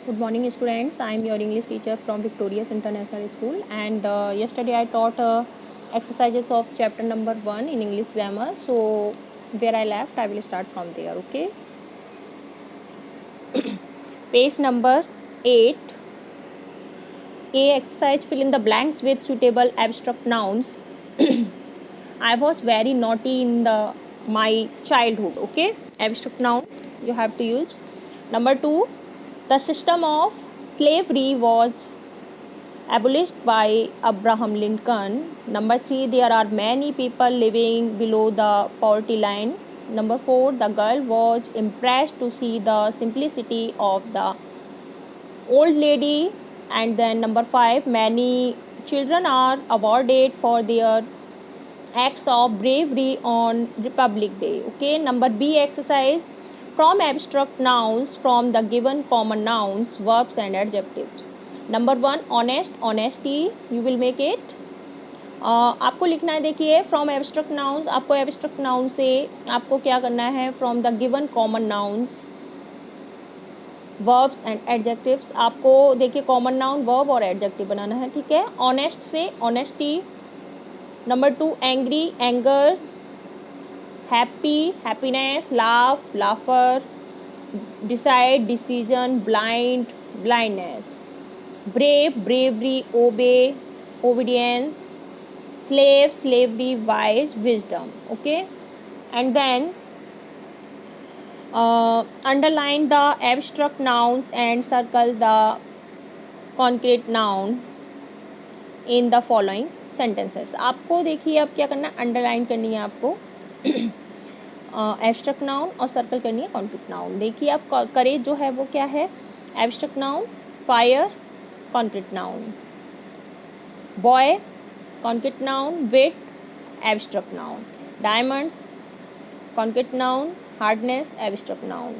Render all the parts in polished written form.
Good morning, students. I am your English teacher from Victorious International School, and yesterday I taught exercises of chapter number 1 in English grammar. So, where I left, I will start from there. Okay. Page number 8. A exercise: fill in the blanks with suitable abstract nouns. I was very naughty in my childhood. Okay. Abstract noun you have to use. Number 2. The system of slavery was abolished by Abraham Lincoln. Number 3. There are many people living below the poverty line. Number 4. The girl was impressed to see the simplicity of the old lady. And then number 5. Many children are awarded for their acts of bravery on Republic Day. Okay. Number B exercise: from abstract nouns, from the given common nouns, verbs and adjectives. Number 1, honest, honesty. You will make it. आपको लिखना है, देखिए, from abstract nouns. आपको abstract noun से आपको क्या करना है? From the given common nouns, verbs and adjectives. आपको देखिए कॉमन नाउन, वर्ब और एडजेक्टिव बनाना है. ठीक है. ऑनेस्ट से honesty. Number 2, angry, anger. Happy, happiness. Laugh, laughter. Decide, decision. Blind, blindness. Brave, bravery. Obey, obedience. slave, slavery. wise, wisdom. Okay. And then underline the abstract nouns and circle the concrete noun in the following sentences. आपको देखिए अब क्या करना है? Underline करनी है आपको abstract noun और सर्कल करनी है कॉन्क्रीट नाउन. देखिए आप करें जो है वो क्या है? Abstract noun fire, concrete noun boy, concrete noun wit, abstract noun diamonds, concrete noun hardness, abstract noun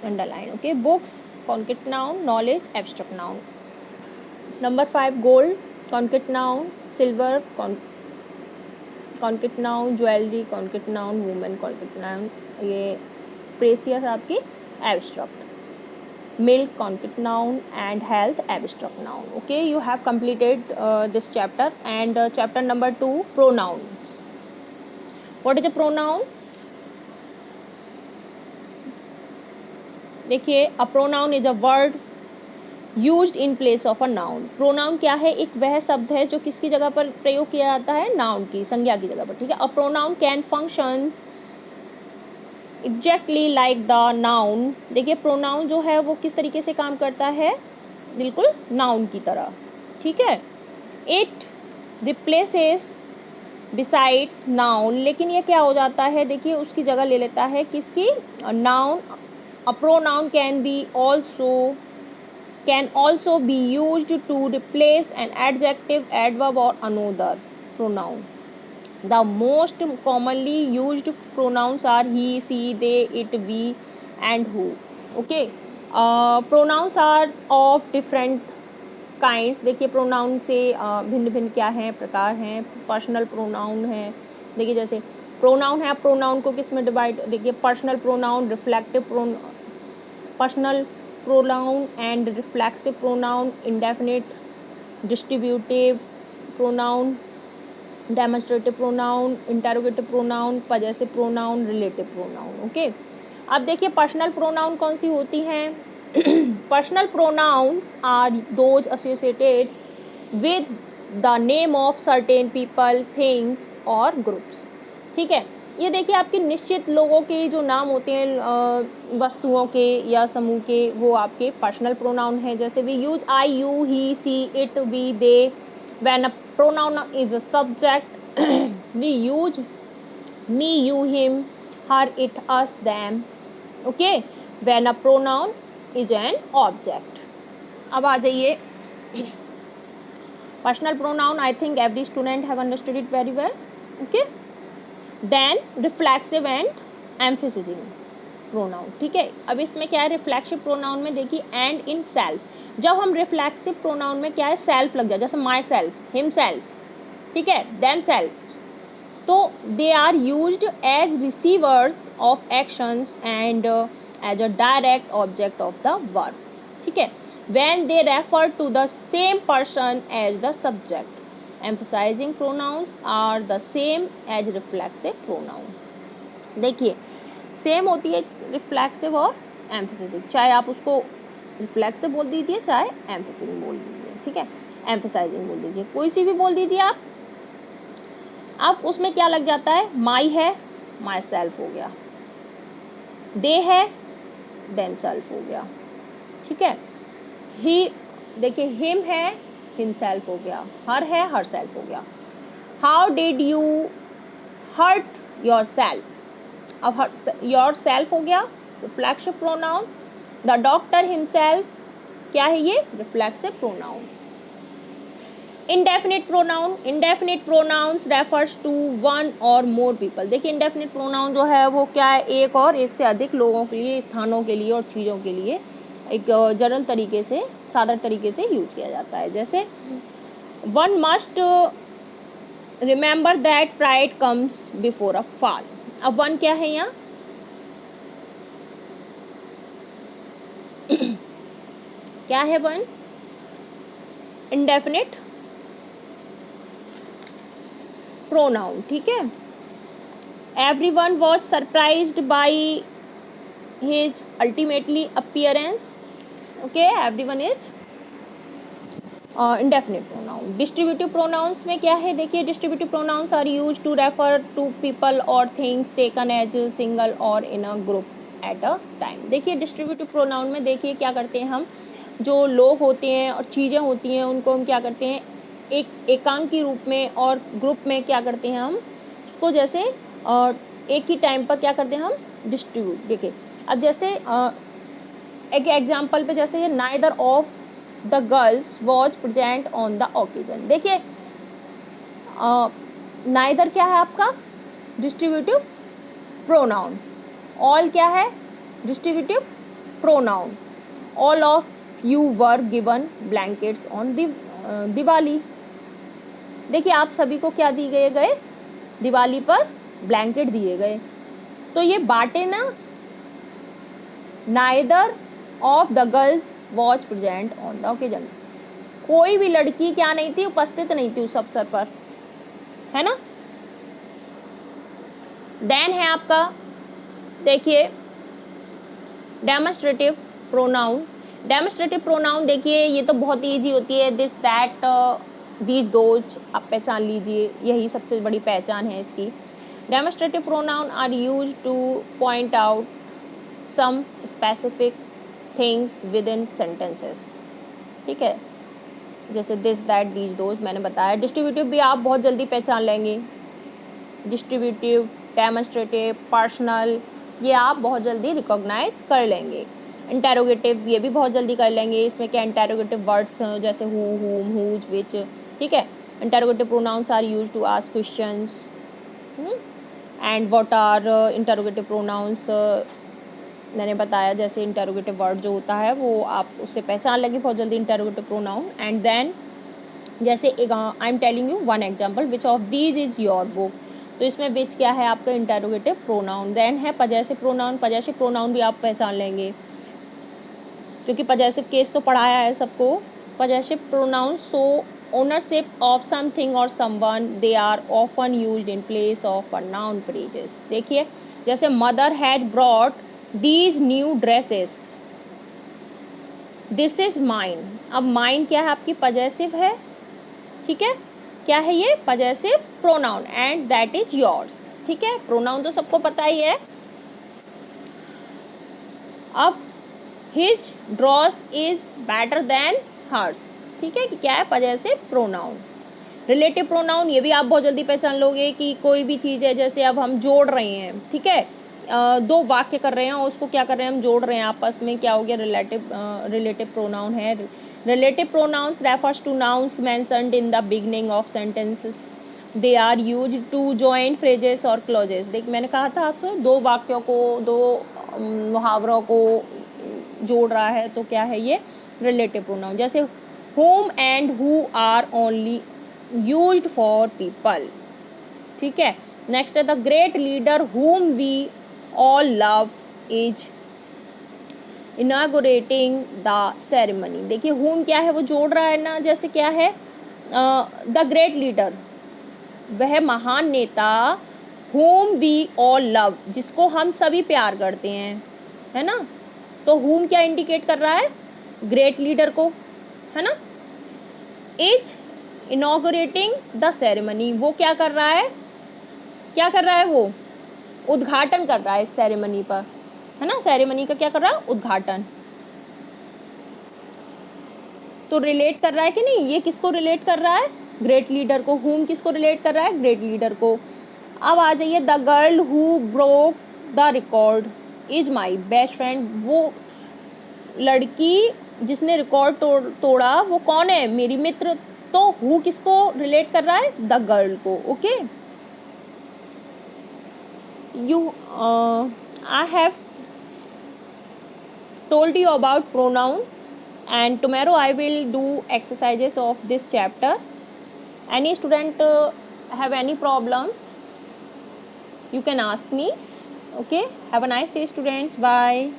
underline. Okay. Books, concrete noun knowledge, abstract noun. Number 5, gold, concrete noun silver, concrete noun jewellery, concrete noun women, concrete noun ये precious आपकी abstract. milk, concrete noun, and health, abstract noun. Okay, you have completed this chapter. And chapter number 2, pronouns. What is a pronoun? देखिए, a pronoun is a word used in place of a noun. pronoun क्या है? एक वह शब्द है जो किसकी जगह पर प्रयोग किया जाता है? noun की, संज्ञा की जगह पर. ठीक है. a pronoun can function exactly like the noun. देखिए प्रोनाउन जो है वो किस तरीके से काम करता है? बिल्कुल नाउन की तरह. ठीक है. It replaces besides noun. लेकिन ये क्या हो जाता है? देखिए उसकी जगह ले लेता है किसकी? Noun. A pronoun can also be used to replace an adjective, adverb or another pronoun. The most commonly used pronouns are he, she, they, it, we and who. Okay. Pronouns are of different kinds. देखिए pronoun से भिन्न भिन्न क्या हैं? प्रकार हैं. Personal pronoun है. देखिए जैसे प्रोनाउन है, प्रोनाउन को किस में डिवाइड? देखिए personal pronoun, reflective personal pronoun and reflexive pronoun, indefinite, distributive pronoun, demonstrative pronoun, interrogative pronoun, possessive pronoun, relative pronoun. Okay. अब देखिए पर्सनल प्रोनाउन कौन सी होती हैं? Personal pronouns are those associated with the name of certain people, things or groups. ठीक है. ये देखिए आपके निश्चित लोगों के जो नाम होते हैं, वस्तुओं के या समूह के, वो आपके पर्सनल प्रोनाउन है. जैसे we use I, you, he, she, it, we, they. When a pronoun is a subject, we use me, you, him, her, it, us, them. Okay. When a pronoun is an object. अब आ जाइए personal pronoun. I think every student have understood it very well. Okay. Then reflexive and emphasizing pronoun. ठीक है. अब इसमें क्या है? reflexive pronoun में देखिए and in self. जब हम रिफ्लेक्सिव प्रोनाउन में क्या है? सेल्फ लग जाए. जैसे माई सेल्फ, हिम सेल्फ. ठीक है. Themselves. तो they are used as receivers of actions and as a direct object of the verb. ठीक है. when they refer to the same person as the subject. Emphasizing pronouns are the same as reflexive pronoun. देखिए same होती है reflexive और emphasis, चाहे आप उसको reflexive बोल दीजिए चाहे एम्फेसिस बोल दीजिए, ठीक है, एम्फेसाइजिंग बोल दीजिए, कोई सी भी बोल दीजिए आप। अब उसमें क्या लग जाता है, माई है माई सेल्फ हो गया, दे है देन सेल्फ हो गया, ठीक है, ही देखिए हिम है हिमसेल्फ हो गया, हर है हर सेल्फ हो गया। How did you hurt yourself, अब योर सेल्फ हो गया reflexive pronoun. The doctor himself क्या है ये, reflexive pronoun. Indefinite pronoun, indefinite pronouns refers to one or more people. देखिए इंडेफिनिट प्रोनाउन जो है वो क्या है, एक और एक से अधिक लोगों के लिए, स्थानों के लिए और चीज़ों के लिए एक जनरल तरीके से, साधारण तरीके से यूज किया जाता है। जैसे one must remember that pride comes before a fall. अब वन क्या है यहाँ, क्या है वन, इंडेफिनिट प्रोनाउन, ठीक है। Everyone was surprised by his ultimately appearance, okay, everyone is indefinite pronoun. Distributive pronouns में क्या है, देखिए distributive pronouns are used to refer to people और थिंग्स टेकन एज सिंगल और in a group at a time. देखिए distributive pronoun में देखिए क्या करते हैं हम, जो लोग होते हैं और चीज़ें होती हैं उनको हम क्या करते हैं, एक एकांक के रूप में और ग्रुप में क्या करते हैं हम उसको, जैसे एक ही टाइम पर क्या करते हैं हम डिस्ट्रीब्यूट। देखिए अब जैसे एक एग्जांपल पे, जैसे ये neither of the girls was present on the occasion. देखिए नाइदर क्या है आपका, डिस्ट्रीब्यूटिव प्रोनाउन, ऑल क्या है, distributive pronoun, all of you were given blankets on Diwali. देखिए आप सभी को क्या दिए गए, दिवाली पर ब्लैंकेट दिए गए, तो ये बाटे ना, neither of the girls was present on the occasion, कोई भी लड़की क्या नहीं थी, उपस्थित नहीं थी उस अवसर पर, है ना। देन है आपका, देखिए डेमोन्स्ट्रेटिव प्रोनाउन। डेमोन्स्ट्रेटिव प्रोनाउन देखिए ये तो बहुत ईजी होती है, दिस दैट दीज दोज, आप पहचान लीजिए, यही सबसे बड़ी पहचान है इसकी। Demonstrative pronoun are used to point out some specific things within sentences, ठीक है, जैसे दिस दैट दीज दोज मैंने बताया। डिस्ट्रीब्यूटिव भी आप बहुत जल्दी पहचान लेंगे, डिस्ट्रीब्यूटिव, डेमोन्स्ट्रेटिव, पर्सनल, ये आप बहुत जल्दी रिकॉग्नाइज कर लेंगे। इंटेरोगेटिव ये भी बहुत जल्दी कर लेंगे, इसमें क्या इंटेरोगेटिव वर्ड्स जैसे हु, हुम, हुज, विच, ठीक है। Interrogative pronouns are used to ask questions and what are interrogative pronouns, मैंने बताया जैसे इंटेरोगेटिव वर्ड जो होता है वो आप उससे पहचान लेंगे बहुत जल्दी, इंटेरोगेटिव प्रोनाउन। एंड देन जैसे I am telling you one example, which of these is your book, तो इसमें विच क्या है आपका इंटेरोगेटिव प्रोनाउन। देन है पजेसिव प्रोनाउन, पजेसिव प्रोनाउन भी आप पहचान लेंगे क्योंकि पजेसिव केस तो पढ़ाया है सबको। Possessive pronoun show ownership of something or someone, they are often used in place of a noun phrases। देखिए जैसे mother had brought these new dresses, this is mine। अब mine क्या है आपकी, पजेसिव है, ठीक है, क्या है ये, possessive pronoun, and that is yours, ठीक है, प्रोनाउन तो सबको पता ही है। अब his dress is better than hers, ठीक है, कि क्या है, पजेसिव प्रोनाउन। रिलेटिव प्रोनाउन ये भी आप बहुत जल्दी पहचान लोगे कि कोई भी चीज़ है, जैसे अब हम जोड़ रहे हैं, ठीक है, दो वाक्य कर रहे हैं और उसको क्या कर रहे हैं, हम जोड़ रहे हैं आपस में, क्या हो गया, रिलेटिव प्रोनाउन है। Relative pronouns refers to nouns mentioned in the beginning of sentences, they are used to join phrases or clauses. देख मैंने कहा था आपको, दो वाक्यों को, दो मुहावरों को जोड़ रहा है, तो क्या है ये, रिलेटिव प्रोनाउन। जैसे whom and who are only used for people, ठीक है। नेक्स्ट है the great leader whom we all love is inaugurating the ceremony. देखिए whom क्या है, वो जोड़ रहा है ना, जैसे क्या है, द ग्रेट लीडर, वह महान नेता, whom we all love, जिसको हम सभी प्यार करते हैं, है ना। तो whom क्या इंडिकेट कर रहा है, ग्रेट लीडर को, है ना। इज इनॉग्रेटिंग द सेरेमनी, वो क्या कर रहा है, क्या कर रहा है, वो उद्घाटन कर रहा है इस सेरेमनी पर, है ना। सेरेमनी का क्या कर रहा है, उद्घाटन। तो रिलेट कर रहा है कि नहीं, ये किसको रिलेट कर रहा है, ग्रेट लीडर को। whom किसको रिलेट कर रहा है, ग्रेट लीडर को। अब आ जाइए, the girl who broke the record is my best friend, वो लड़की जिसने रिकॉर्ड तोड़ा वो कौन है, मेरी मित्र। तो हु किसको रिलेट कर रहा है, द गर्ल को। Okay, you I have told you about pronouns, and tomorrow I will do exercises of this chapter. Any student have any problem, you can ask me. Okay, have a nice day students, bye.